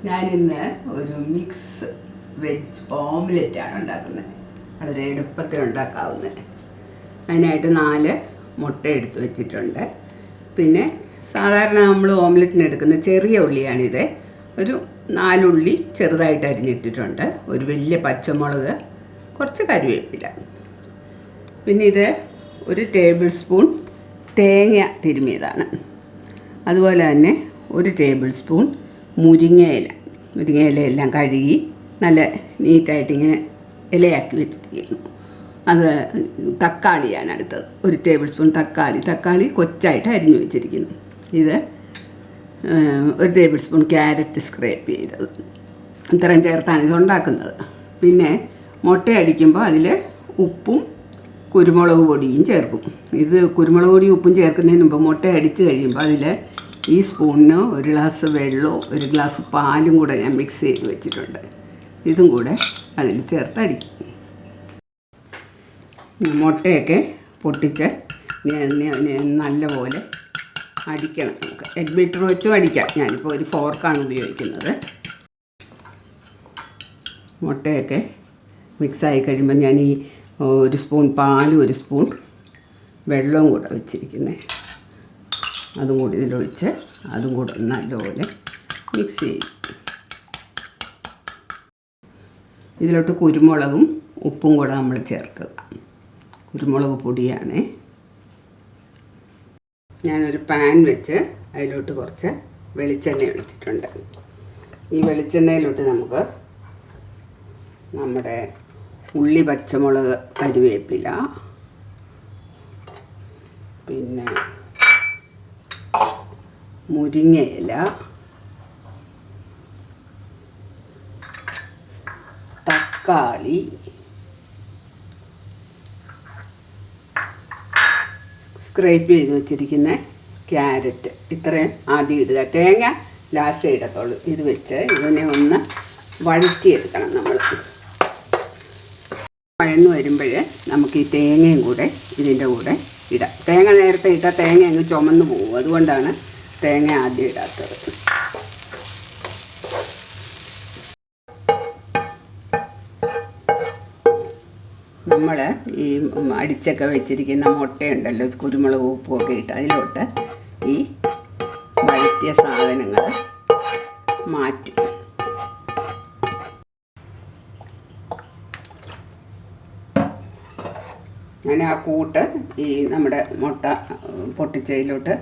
ഞാനിന്ന് ഒരു mix veg ഓംലെറ്റാണ് ഉണ്ടാക്കുന്നത്. വളരെ എളുപ്പത്തിൽ ഉണ്ടാക്കാവുന്നത്. അതിനായിട്ട് 4 മുട്ട എടുത്ത് വെച്ചിട്ടുണ്ട്. പിന്നെ സാധാരണ നമ്മൾ ഓംലെറ്റിന് എടുക്കുന്ന ചെറിയ ഉള്ളിയാണിത്. ഒരു 4 ഉള്ളി ചെറുതായിട്ട് അരിഞ്ഞിട്ടിട്ടുണ്ട്. ഒരു വലിയ പച്ചമുളക്, കുറച്ച് കറിവേപ്പില. പിന്നെ ഇത് ഒരു ടേബിൾ സ്പൂൺ തേങ്ങ തിരുമിയതാണ്. അതുപോലെ തന്നെ ഒരു ടേബിൾ സ്പൂൺ മുരിങ്ങയിലെല്ലാം കഴുകി നല്ല നീറ്റായിട്ടിങ്ങനെ ഇലയാക്കി വെച്ചിരിക്കുന്നു. അത് തക്കാളിയാണ് അടുത്തത്. ഒരു ടേബിൾ സ്പൂൺ തക്കാളി കൊച്ചായിട്ട് അരിഞ്ഞു വെച്ചിരിക്കുന്നു. ഇത് ഒരു ടേബിൾ സ്പൂൺ ക്യാരറ്റ് സ്ക്രേപ്പ് ചെയ്തത്. ഇത്രയും ചേർത്താണ് ഇത് ഉണ്ടാക്കുന്നത്. പിന്നെ മുട്ട അടിക്കുമ്പോൾ അതിൽ ഉപ്പും കുരുമുളക് പൊടിയും ചേർക്കും. ഇത് കുരുമുളക് പൊടിയും ഉപ്പും ചേർക്കുന്നതിന് മുമ്പ് മുട്ട അടിച്ച് കഴിയുമ്പോൾ അതിൽ ഈ സ്പൂണിന് ഒരു ഗ്ലാസ് വെള്ളവും ഒരു ഗ്ലാസ് പാലും കൂടെ ഞാൻ മിക്സ് ചെയ്ത് വെച്ചിട്ടുണ്ട്. ഇതും കൂടെ അതിൽ ചേർത്ത് അടിക്കും. മുട്ടയൊക്കെ പൊട്ടിച്ച് നല്ലപോലെ അടിക്കണം. നമുക്ക് എഗ് ബീറ്റർ വെച്ചും അടിക്കാം. ഞാനിപ്പോൾ ഒരു ഫോർക്കാണ് ഉപയോഗിക്കുന്നത്. മുട്ടയൊക്കെ മിക്സായി കഴിയുമ്പോൾ ഞാൻ ഈ ഒരു സ്പൂൺ പാലും ഒരു സ്പൂൺ വെള്ളവും കൂടെ വെച്ചിരിക്കുന്നത്. അതും കൂടി ഇതിലൊഴിച്ച് അതും കൂടെ നല്ലപോലെ മിക്സ് ചെയ്യും. ഇതിലോട്ട് കുരുമുളകും ഉപ്പും കൂടെ നമ്മൾ ചേർക്കുക. കുരുമുളക് പൊടിയാണ്. ഞാനൊരു പാൻ വെച്ച് അതിലോട്ട് കുറച്ച് വെളിച്ചെണ്ണ ഒഴിച്ചിട്ടുണ്ട്. ഈ വെളിച്ചെണ്ണയിലോട്ട് നമുക്ക് നമ്മുടെ ഉള്ളി, പച്ചമുളക്, കറിവേപ്പില, പിന്നെ മുരിങ്ങയില, തക്കാളി, സ്ക്രേപ്പ് ചെയ്ത് വെച്ചിരിക്കുന്ന ക്യാരറ്റ്, ഇത്രയും ആദ്യം ഇടുക. തേങ്ങ ലാസ്റ്റ് ഇടത്തുള്ളൂ. ഇത് വെച്ച് ഇതിനെ ഒന്ന് വഴറ്റിയെടുക്കണം. നമ്മൾ വഴന്ന് വരുമ്പോൾ നമുക്ക് ഈ തേങ്ങയും കൂടെ ഇതിൻ്റെ കൂടെ ഇടാം. തേങ്ങ നേരത്തെ ഇട്ടാൽ തേങ്ങ അങ്ങ് ചുമന്ന് പോകും. അതുകൊണ്ടാണ് തേങ്ങ ആദ്യം ഇടാത്തത്. നമ്മൾ ഈ അടിച്ചൊക്കെ വെച്ചിരിക്കുന്ന മുട്ടയുണ്ടല്ലോ, കുരുമുളക് ഉപ്പുമൊക്കെ ഇട്ട് അതിലോട്ട് ഈ വഴറ്റിയ സാധനങ്ങൾ മാറ്റും. ഞാൻ ആ കൂട്ട് ഈ നമ്മുടെ മുട്ട പൊട്ടിച്ചതിലോട്ട്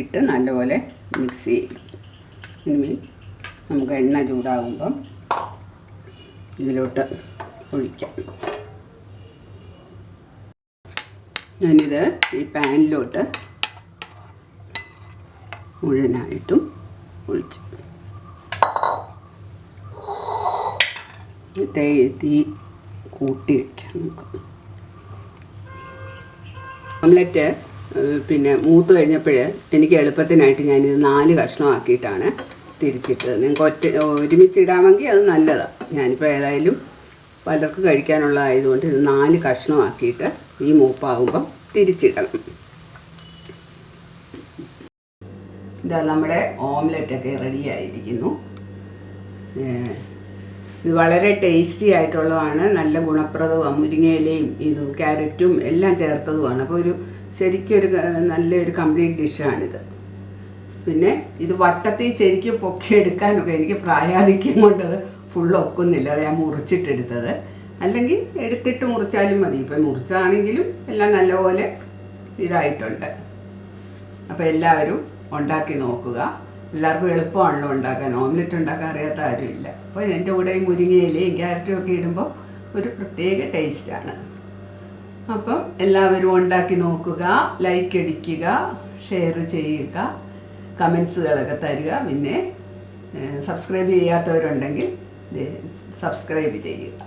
ഇട്ട് നല്ലപോലെ മിക്സ് ചെയ്യും. ഇനി നമുക്ക് എണ്ണ ചൂടാകുമ്പം ഇതിലോട്ട് ഒഴിക്കാം. ഞാനിത് ഈ പാനിലോട്ട് മുഴുവനായിട്ടും ഒഴിച്ചു. തീ കൂട്ടി വയ്ക്കാം നമുക്ക്. ഓംലെറ്റ് പിന്നെ മൂത്ത് കഴിഞ്ഞപ്പോൾ എനിക്ക് എളുപ്പത്തിനായിട്ട് ഞാനിത് 4 കഷ്ണമാക്കിയിട്ടാണ് തിരിച്ചിട്ടത്. നിങ്ങൾക്ക് ഒരുമിച്ചിടാമെങ്കിൽ അത് നല്ലതാണ്. ഞാനിപ്പോൾ ഏതായാലും പലർക്ക് കഴിക്കാനുള്ളതായതുകൊണ്ട് ഇത് 4 കഷ്ണമാക്കിയിട്ട് ഈ മൂപ്പാകുമ്പം തിരിച്ചിടണം. ഇതാ നമ്മുടെ ഓംലെറ്റൊക്കെ റെഡിയായിരിക്കുന്നു. ഇത് വളരെ ടേസ്റ്റി ആയിട്ടുള്ളതാണ്. നല്ല ഗുണപ്രദവുമാണ്. മുരിങ്ങയിലയും ഇതും ക്യാരറ്റും എല്ലാം ചേർത്തതുമാണ്. അപ്പോൾ ശരിക്കൊരു നല്ലൊരു കംപ്ലീറ്റ് ഡിഷാണിത്. പിന്നെ ഇത് വട്ടത്തിൽ ശരിക്കും പൊക്കിയെടുക്കാനൊക്കെ എനിക്ക് പ്രായാധിക്യം കൊണ്ട് ഫുള്ള് ഒക്കുന്നില്ല. അത് ഞാൻ മുറിച്ചിട്ടെടുത്തത്. അല്ലെങ്കിൽ എടുത്തിട്ട് മുറിച്ചാലും മതി. ഇപ്പം മുറിച്ചാണെങ്കിലും എല്ലാം നല്ലപോലെ ഇതായിട്ടുണ്ട്. അപ്പോൾ എല്ലാവരും ഉണ്ടാക്കി നോക്കുക. എല്ലാവർക്കും എളുപ്പമാണല്ലോ ഉണ്ടാക്കാൻ. ഓംലെറ്റ് ഉണ്ടാക്കാൻ അറിയാത്ത ആരുമില്ല. അപ്പോൾ ഇതിൻ്റെ കൂടെ ഈ മുരിങ്ങയിലയും ക്യാരറ്റും ഒക്കെ ഇടുമ്പോൾ ഒരു പ്രത്യേക ടേസ്റ്റാണ്. അപ്പം എല്ലാവരും ഉണ്ടാക്കി നോക്കുക, ലൈക്ക് അടിക്കുക, ഷെയർ ചെയ്യുക, കമൻസുകളൊക്കെ തരിക. പിന്നെ സബ്സ്ക്രൈബ് ചെയ്യാത്തവരുണ്ടെങ്കിൽ സബ്സ്ക്രൈബ് ചെയ്യുക.